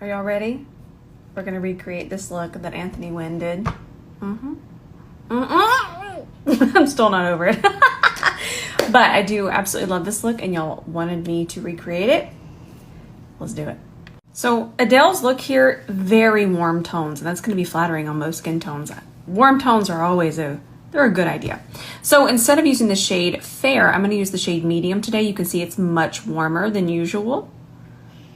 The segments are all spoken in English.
Are y'all ready? We're gonna recreate this look that Anthony Wynn did. I'm still not over it. But I do absolutely love this look and y'all wanted me to recreate it. Let's do it. So Adele's look here, very warm tones, and that's gonna be flattering on most skin tones. Warm tones are always they're a good idea. So instead of using the shade Fair, I'm gonna use the shade Medium today. You can see it's much warmer than usual.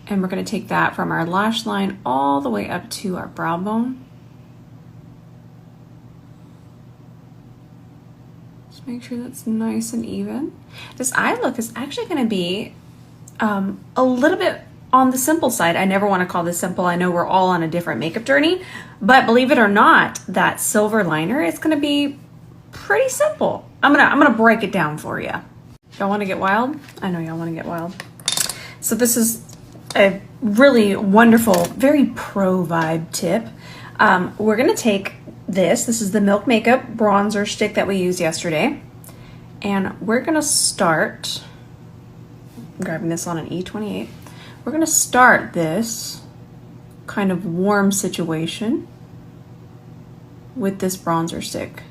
And we're gonna take that from our lash line all the way up to our brow bone. Just make sure that's nice and even. This eye look is actually gonna be a little bit on the simple side. I never wanna call this simple. I know we're all on a different makeup journey, but believe it or not, that silver liner is gonna be pretty simple. I'm gonna break it down for you. Y'all wanna get wild? I know y'all wanna get wild. So this is a really wonderful, very pro vibe tip. We're gonna take this is the Milk Makeup bronzer stick that we used yesterday. And we're gonna start, I'm grabbing this on an E28. We're gonna start this kind of warm situation with this bronzer stick.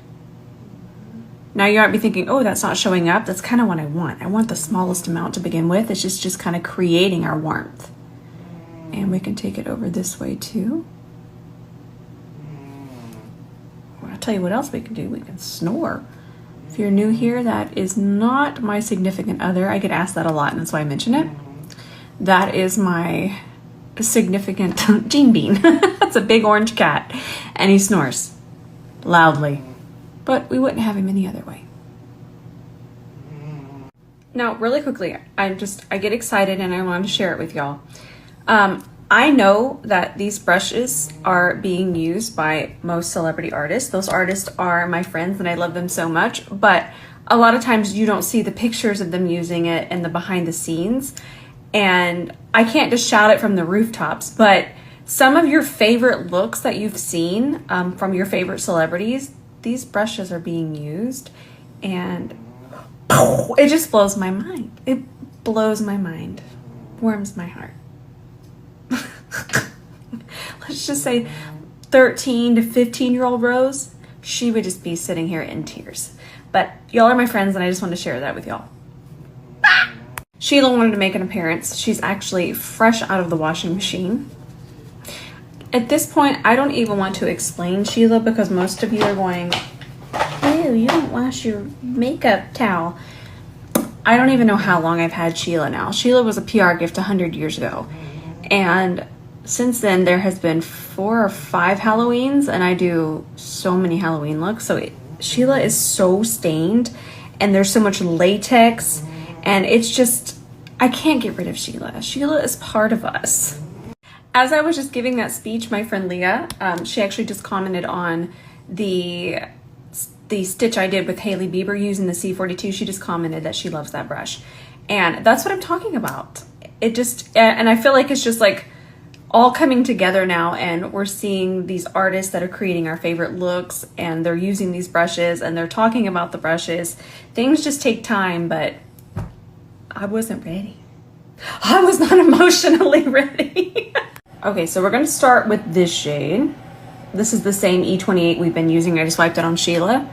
Now you might be thinking, oh, that's not showing up. That's kind of what I want. I want the smallest amount to begin with. It's just kind of creating our warmth. And we can take it over this way too. Well, I'll tell you what else we can do. We can snore. If you're new here, that is not my significant other. I get asked that a lot, and that's why I mention it. That is my significant Gene Bean. That's a big orange cat, and he snores loudly. But we wouldn't have him any other way. Now, really quickly, I get excited and I wanted to share it with y'all. I know that these brushes are being used by most celebrity artists. Those artists are my friends and I love them so much, but a lot of times you don't see the pictures of them using it and the behind the scenes. And I can't just shout it from the rooftops, but some of your favorite looks that you've seen from your favorite celebrities, these brushes are being used and it just blows my mind. It blows my mind, warms my heart. Let's just say 13 to 15-year-old Rose, she would just be sitting here in tears. But y'all are my friends and I just wanted to share that with y'all. Sheila wanted to make an appearance. She's actually fresh out of the washing machine. At this point, I don't even want to explain Sheila because most of you are going, ew, you don't wash your makeup towel. I don't even know how long I've had Sheila now. Sheila was a PR gift 100 years ago. And since then, there has been 4 or 5 Halloweens, and I do so many Halloween looks. So Sheila is so stained, and there's so much latex, and it's just, I can't get rid of Sheila. Sheila is part of us. As I was just giving that speech, my friend Leah, she actually just commented on the stitch I did with Hailey Bieber using the C42. She just commented that she loves that brush. And that's what I'm talking about. It just, and I feel like it's just like all coming together now, and we're seeing these artists that are creating our favorite looks and they're using these brushes and they're talking about the brushes. Things just take time, but I wasn't ready. I was not emotionally ready. Okay, so we're gonna start with this shade. This is the same E28 we've been using. I just wiped it on Sheila.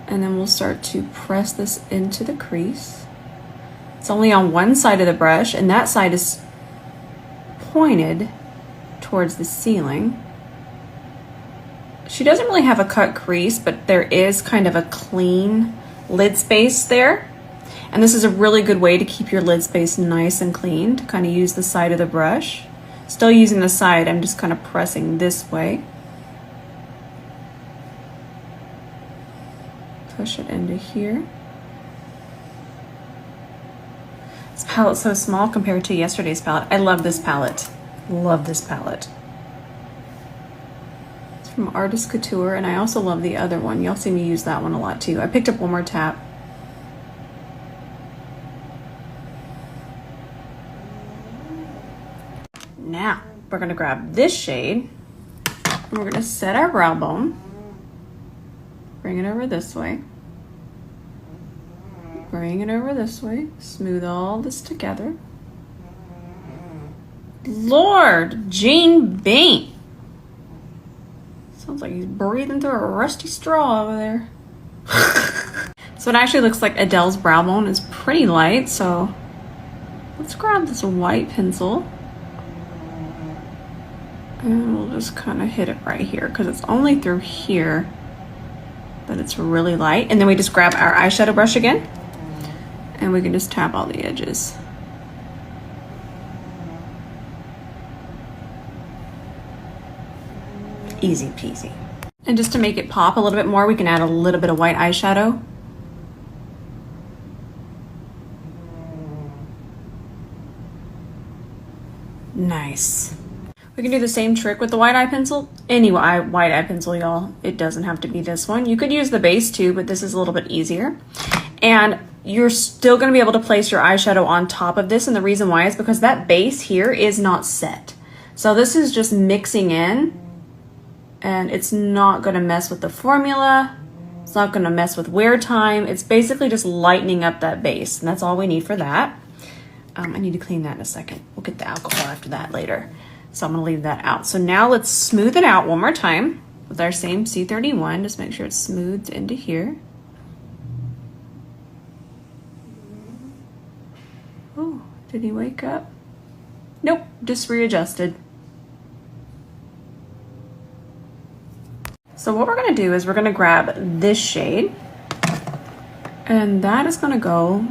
And then we'll start to press this into the crease. It's only on one side of the brush, and that side is pointed towards the ceiling. She doesn't really have a cut crease, but there is kind of a clean lid space there. And this is a really good way to keep your lid space nice and clean, to kind of use the side of the brush. Still using the side, I'm just kind of pressing this way. Push it into here. This palette's so small compared to yesterday's palette. I love this palette. Love this palette. It's from Artist Couture, and I also love the other one. Y'all see me use that one a lot too. I picked up one more tap. Now, we're gonna grab this shade, and we're gonna set our brow bone. Bring it over this way. Bring it over this way. Smooth all this together. Lord, Gene Bean. Sounds like he's breathing through a rusty straw over there. So it actually looks like Adele's brow bone is pretty light, so let's grab this white pencil and we'll just kind of hit it right here because it's only through here that it's really light. And then we just grab our eyeshadow brush again and we can just tap all the edges. Easy peasy. And just to make it pop a little bit more, we can add a little bit of white eyeshadow. Nice. We can do the same trick with the white eye pencil. Any white eye pencil, y'all. It doesn't have to be this one. You could use the base too, but this is a little bit easier. And you're still going to be able to place your eyeshadow on top of this. And the reason why is because that base here is not set. So this is just mixing in. And it's not going to mess with the formula. It's not going to mess with wear time. It's basically just lightening up that base. And that's all we need for that. I need to clean that in a second. We'll get the alcohol after that later. So I'm going to leave that out. So now let's smooth it out one more time with our same C31. Just make sure it's smoothed into here. Oh, did he wake up? Nope, just readjusted. So what we're going to do is we're going to grab this shade and that is going to go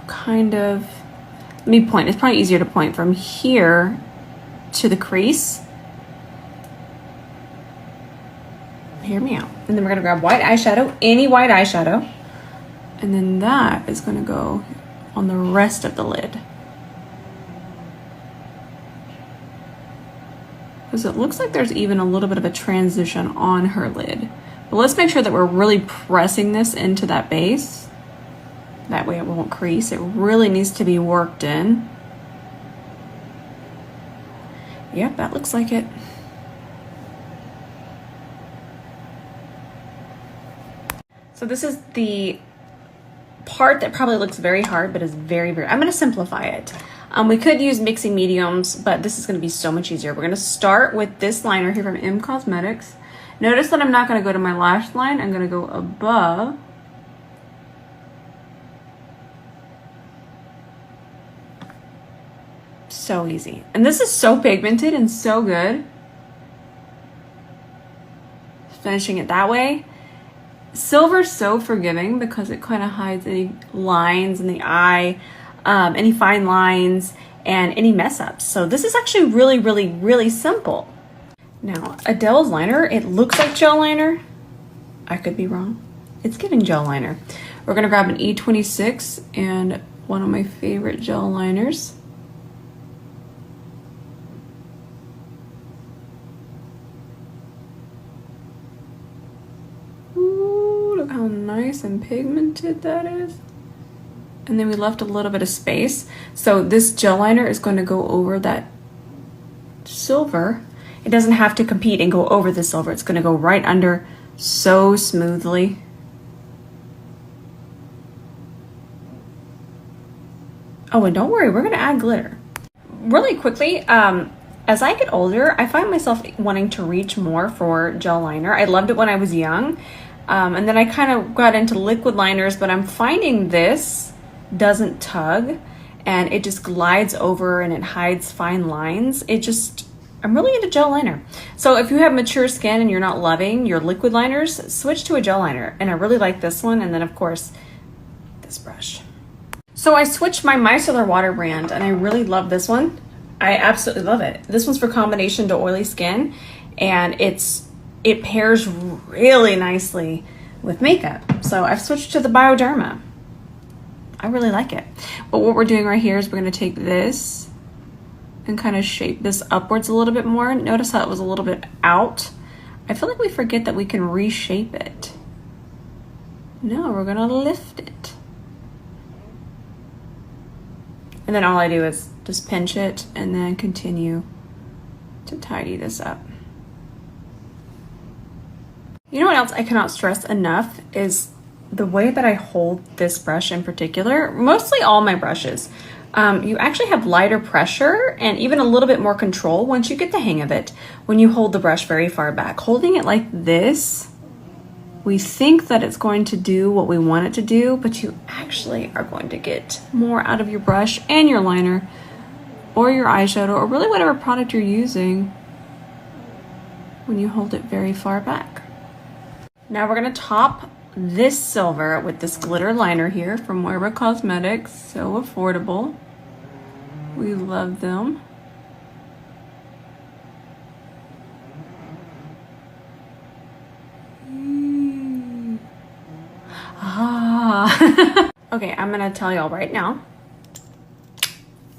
kind of, let me point, it's probably easier to point from here to the crease. Hear me out. And then we're going to grab white eyeshadow, any white eyeshadow, and then that is going to go on the rest of the lid. Because it looks like there's even a little bit of a transition on her lid. But let's make sure that we're really pressing this into that base. That way it won't crease. It really needs to be worked in. Yep, that looks like it. So this is the part that probably looks very hard, but is very, I'm going to simplify it. We could use mixing mediums, but this is going to be so much easier. We're going to start with this liner here from M Cosmetics. Notice that I'm not going to go to my lash line. I'm going to go above. So easy. And this is so pigmented and so good. Finishing it that way. Silver's so forgiving because it kind of hides any lines in the eye, any fine lines, and any mess ups. So this is actually really, really, really simple. Now, Adele's liner, it looks like gel liner. I could be wrong. It's giving gel liner. We're gonna grab an E26 and one of my favorite gel liners. Ooh, look how nice and pigmented that is. And then we left a little bit of space. So this gel liner is going to go over that silver. It doesn't have to compete and go over the silver. It's going to go right under so smoothly. Oh, and don't worry, we're going to add glitter. Really quickly, as I get older, I find myself wanting to reach more for gel liner. I loved it when I was young. And then I kind of got into liquid liners, but I'm finding this doesn't tug and it just glides over and it hides fine lines. I'm really into gel liner. So if you have mature skin and you're not loving your liquid liners, switch to a gel liner. And I really like this one. And then of course, this brush. So I switched my micellar water brand and I really love this one. I absolutely love it. This one's for combination to oily skin and it pairs really nicely with makeup. So I've switched to the Bioderma. I really like it. But what we're doing right here is we're going to take this and kind of shape this upwards a little bit more. Notice how it was a little bit out. I feel like we forget that we can reshape it. No, we're going to lift it. And then all I do is just pinch it and then continue to tidy this up. You know what else I cannot stress enough is the way that I hold this brush in particular. Mostly all my brushes You actually have lighter pressure and even a little bit more control once you get the hang of it when you hold the brush very far back. Holding it like this, we think that it's going to do what we want it to do, but you actually are going to get more out of your brush and your liner or your eyeshadow or really whatever product you're using when you hold it very far back. Now we're gonna top this silver with this glitter liner here from Moira Cosmetics. So affordable. We love them. Okay, I'm gonna tell y'all right now,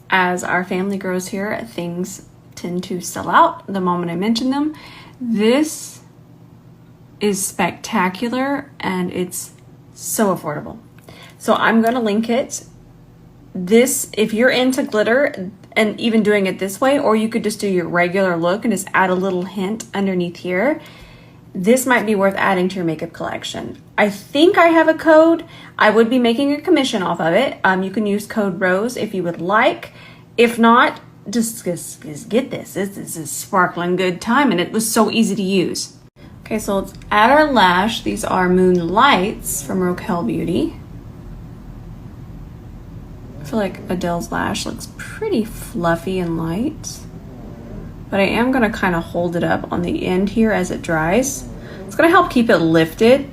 as our family grows here, things tend to sell out the moment I mention them. This is spectacular and it's so affordable. So I'm gonna link it. This, if you're into glitter and even doing it this way, or you could just do your regular look and just add a little hint underneath here, this might be worth adding to your makeup collection. I think I have a code. I would be making a commission off of it. You can use code ROSE if you would like. If not, just get this. This is a sparkling good time and it was so easy to use. Okay, so let's add our lash. These are Moonlights from Rochelle Beauty. I feel like Adele's lash looks pretty fluffy and light, but I am gonna kind of hold it up on the end here as it dries. It's gonna help keep it lifted.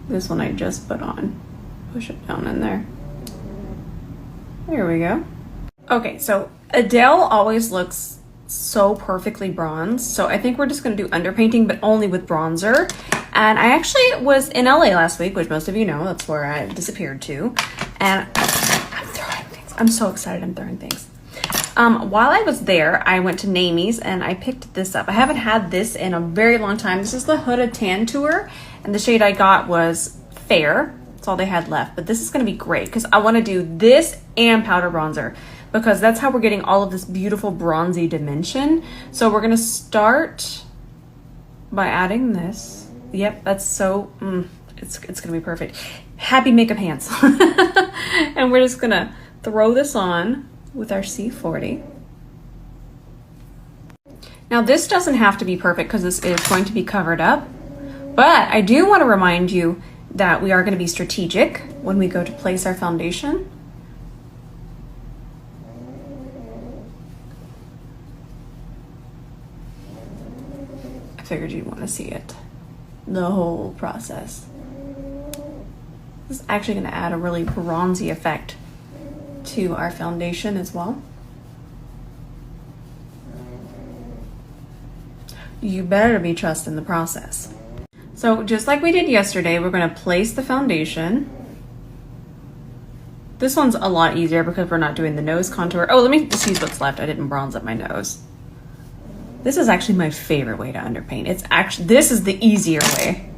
This one I just put on. Push it down in there. There we go. Okay, so Adele always looks so perfectly bronzed, so I think we're just gonna do underpainting, but only with bronzer. And I actually was in LA last week, which most of you know, that's where I disappeared to. And I'm throwing things. I'm so excited I'm throwing things. While I was there, I went to Namie's and I picked this up. I haven't had this in a very long time. This is the Huda Tantour, and the shade I got was Fair. That's all they had left, but this is gonna be great because I wanna do this and powder bronzer because that's how we're getting all of this beautiful bronzy dimension. So we're gonna start by adding this. Yep, that's so, it's gonna be perfect. Happy makeup hands. And we're just gonna throw this on with our C40. Now this doesn't have to be perfect because this is going to be covered up, but I do want to remind you that we are going to be strategic when we go to place our foundation. I figured you'd want to see it, the whole process. This is actually going to add a really bronzy effect to our foundation as well. You better be trusting the process. So just like we did yesterday, we're going to place the foundation. This one's a lot easier because we're not doing the nose contour. Oh, let me just use what's left. I didn't bronze up my nose. This is actually my favorite way to underpaint. It's actually, this is the easier way,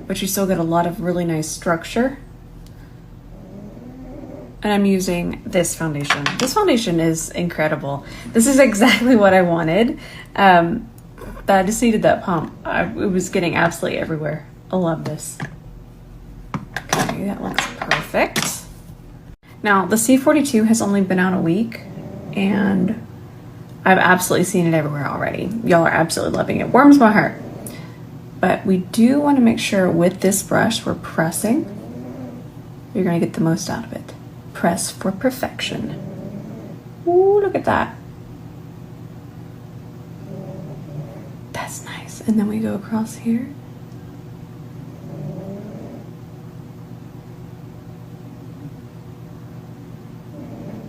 but you still get a lot of really nice structure. And I'm using this foundation. This foundation is incredible. This is exactly what I wanted. I just needed that pump. It was getting absolutely everywhere. I love this. Okay, that looks perfect. Now, the C42 has only been out a week, and I've absolutely seen it everywhere already. Y'all are absolutely loving it. Warms my heart. But we do want to make sure with this brush we're pressing. You're going to get the most out of it. Press for perfection. Ooh, look at that. That's nice. And then we go across here.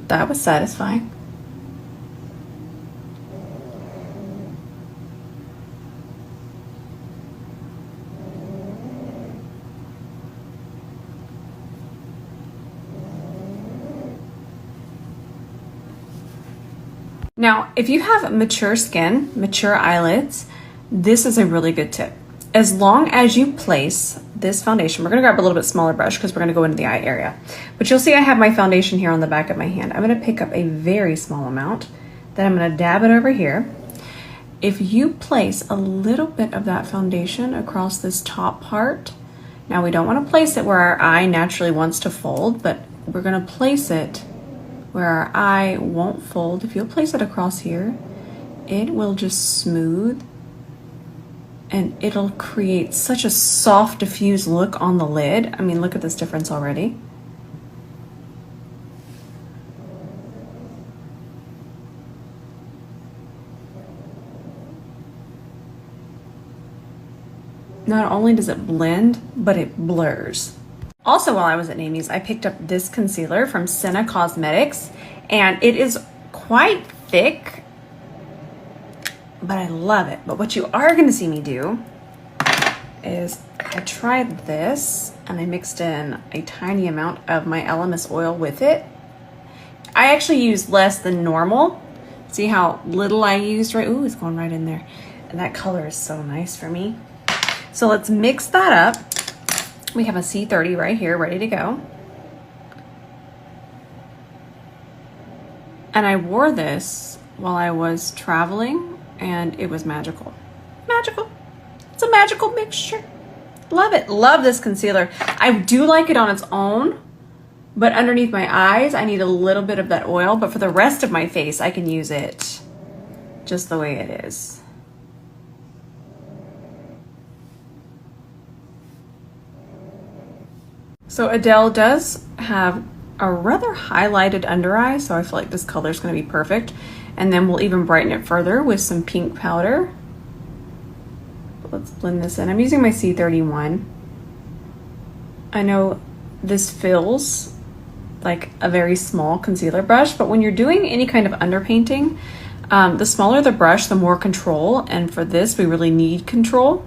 That was satisfying. Now, if you have mature skin, mature eyelids, this is a really good tip. As long as you place this foundation, we're gonna grab a little bit smaller brush because we're gonna go into the eye area. But you'll see I have my foundation here on the back of my hand. I'm gonna pick up a very small amount, then I'm gonna dab it over here. If you place a little bit of that foundation across this top part, Now we don't want to place it where our eye naturally wants to fold, but we're going to place it where our eye won't fold. If you'll place it across here, it will just smooth and it'll create such a soft, diffused look on the lid. I mean, look at this difference already. Not only does it blend, but it blurs. Also, while I was at Amy's, I picked up this concealer from Senna Cosmetics, and it is quite thick, but I love it. But what you are gonna see me do is I tried this and I mixed in a tiny amount of my LMS oil with it. I actually used less than normal. See how little I used, right? Ooh, it's going right in there. And that color is so nice for me. So let's mix that up. We have a C30 right here, ready to go. And I wore this while I was traveling, and it was magical. Magical. It's a magical mixture. Love it. Love this concealer. I do like it on its own, but underneath my eyes, I need a little bit of that oil. But for the rest of my face, I can use it just the way it is. So ADELE does have a rather highlighted under eye, so I feel like this color is going to be perfect. And then we'll even brighten it further with some pink powder. But let's blend this in. I'm using my C31. I know this feels like a very small concealer brush, but when you're doing any kind of underpainting, the smaller the brush, the more control. And for this, we really need control.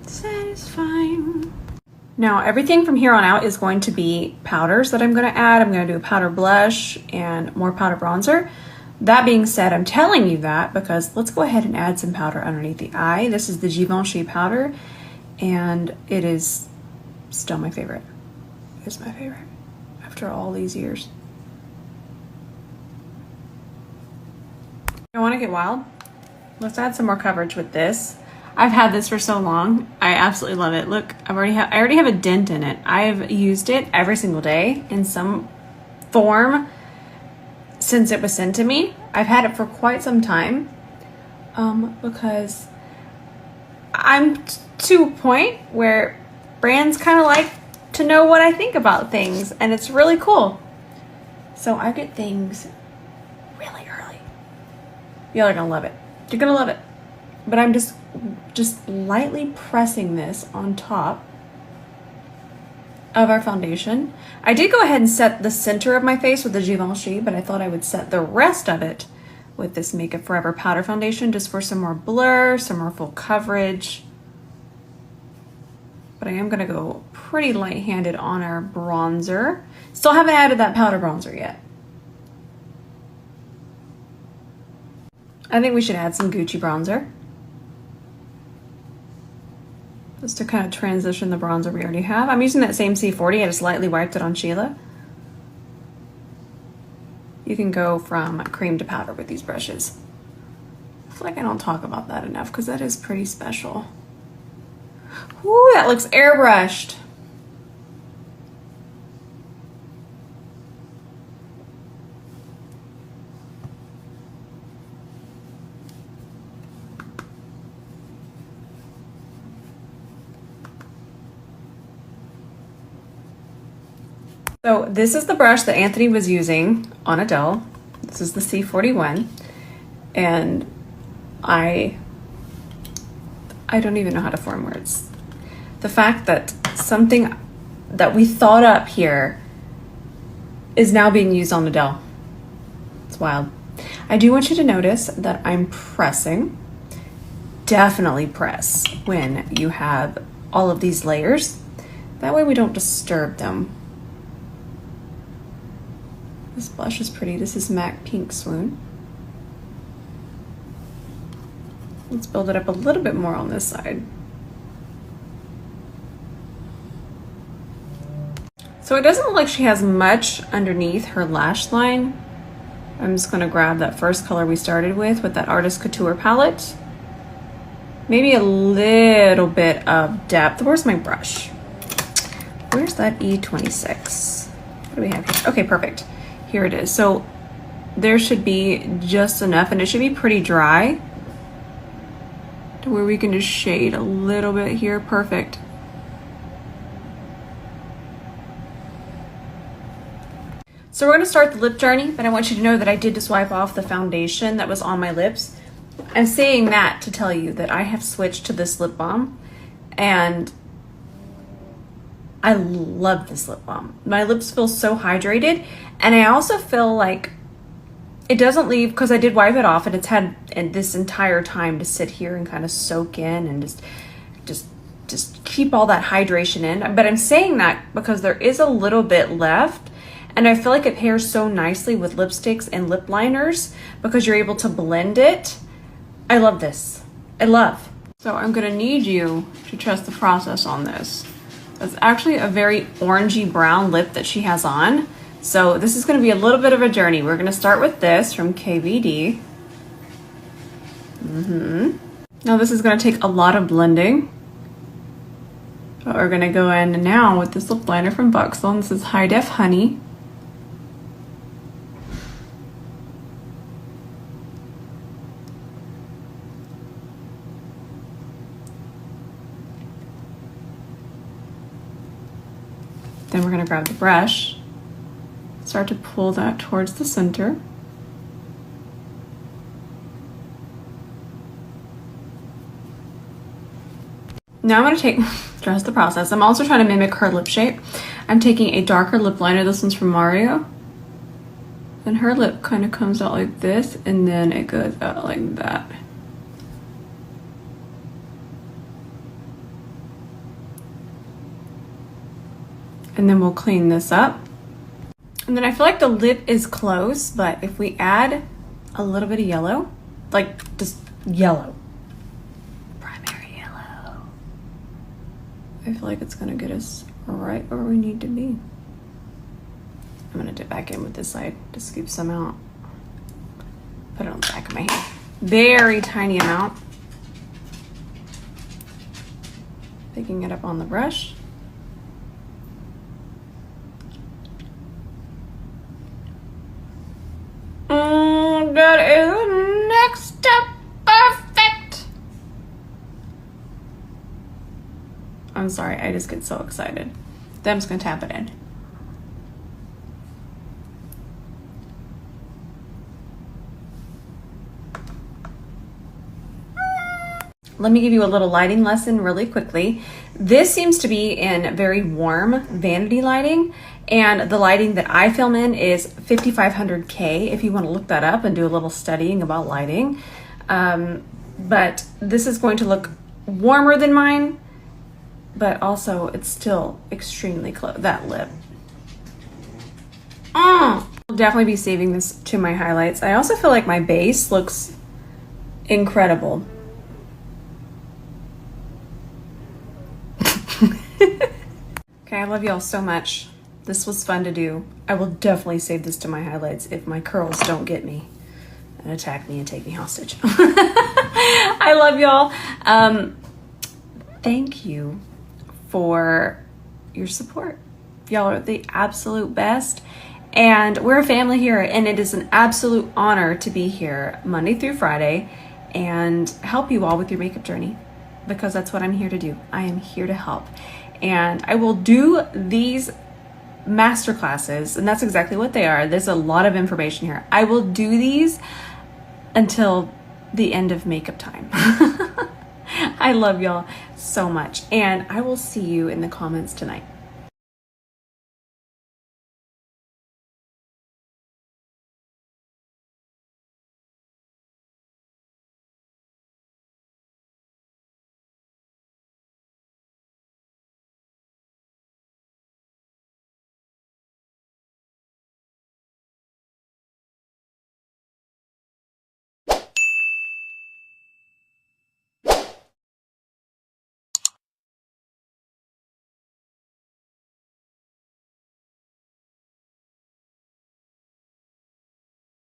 Satisfying. Now everything from here on out is going to be powders that I'm going to add. I'm going to do a powder blush and more powder bronzer. That being said, I'm telling you that because let's go ahead and add some powder underneath the eye. This is the Givenchy powder, and it is still my favorite. It's my favorite after all these years. I want to get wild. Let's add some more coverage with this. I've had this for so long. I absolutely love it. Look, I already have a dent in it. I've used it every single day in some form since it was sent to me. I've had it for quite some time because I'm to a point where brands kind of like to know what I think about things, and it's really cool. So I get things really early. Y'all are gonna love it. You're gonna love it. But I'm just lightly pressing this on top of our foundation. I did go ahead and set the center of my face with the Givenchy, but I thought I would set the rest of it with this Make Up Forever powder foundation just for some more blur, some more full coverage. But I am gonna go pretty light-handed on our bronzer. Still haven't added that powder bronzer yet. I think we should add some Gucci bronzer, just to kind of transition the bronzer we already have. I'm using that same C40. I just lightly wiped it on Sheila. You can go from cream to powder with these brushes. I feel like I don't talk about that enough because that is pretty special. Ooh, that looks airbrushed. So this is the brush that Anthony was using on ADELE. This is the C41. And I don't even know how to form words. The fact that something that we thought up here is now being used on ADELE. It's wild. I do want you to notice that I'm pressing. Definitely press when you have all of these layers. That way we don't disturb them. This blush is pretty. This is MAC Pink Swoon. Let's build it up a little bit more on this side. So it doesn't look like she has much underneath her lash line. I'm just gonna grab that first color we started with that Artist Couture palette. Maybe a little bit of depth. Where's my brush? Where's that E26? What do we have here? Okay, perfect. Here it is. So there should be just enough, and it should be pretty dry to where we can just shade a little bit here. Perfect. So we're gonna start the lip journey, but I want you to know that I did just wipe off the foundation that was on my lips. I'm saying that to tell you that I have switched to this lip balm, and I love this lip balm. My lips feel so hydrated, and I also feel like it doesn't leave, because I did wipe it off and it's had this entire time to sit here and kind of soak in and just keep all that hydration in. But I'm saying that because there is a little bit left, and I feel like it pairs so nicely with lipsticks and lip liners because you're able to blend it. I love this. I love. So I'm gonna need you to trust the process on this. It's actually a very orangey brown lip that she has on. So this is gonna be a little bit of a journey. We're gonna start with this from KVD. Now this is gonna take a lot of blending. But we're gonna go in now with this lip liner from Buxom. This is High Def Honey. Then we're gonna grab the brush, start to pull that towards the center. Now I'm gonna take, trust the process. I'm also trying to mimic her lip shape. I'm taking a darker lip liner. This one's from Mario. And her lip kind of comes out like this, and then it goes out like that. And then we'll clean this up. And then I feel like the lip is close, but if we add a little bit of yellow, like just yellow, primary yellow, I feel like it's gonna get us right where we need to be. I'm gonna dip back in with this side to scoop some out. Put it on the back of my hand. Very tiny amount. Picking it up on the brush. That is next step perfect. I'm sorry, I just get so excited. Then I'm just gonna tap it in. Let me give you a little lighting lesson really quickly. This seems to be in very warm vanity lighting, and the lighting that I film in is 5500K if you want to look that up and do a little studying about lighting. But this is going to look warmer than mine, but also it's still extremely close. That lip. I'll definitely be saving this to my highlights. I also feel like my base looks incredible. Okay, I love y'all so much. This was fun to do. I will definitely save this to my highlights if my curls don't get me and attack me and take me hostage. I love y'all. Thank you for your support. Y'all are the absolute best. And we're a family here, and it is an absolute honor to be here Monday through Friday and help you all with your makeup journey, because that's what I'm here to do. I am here to help. And I will do these master classes, and that's exactly what they are. There's a lot of information here. I will do these until the end of makeup time. I love y'all so much, and I will see you in the comments tonight.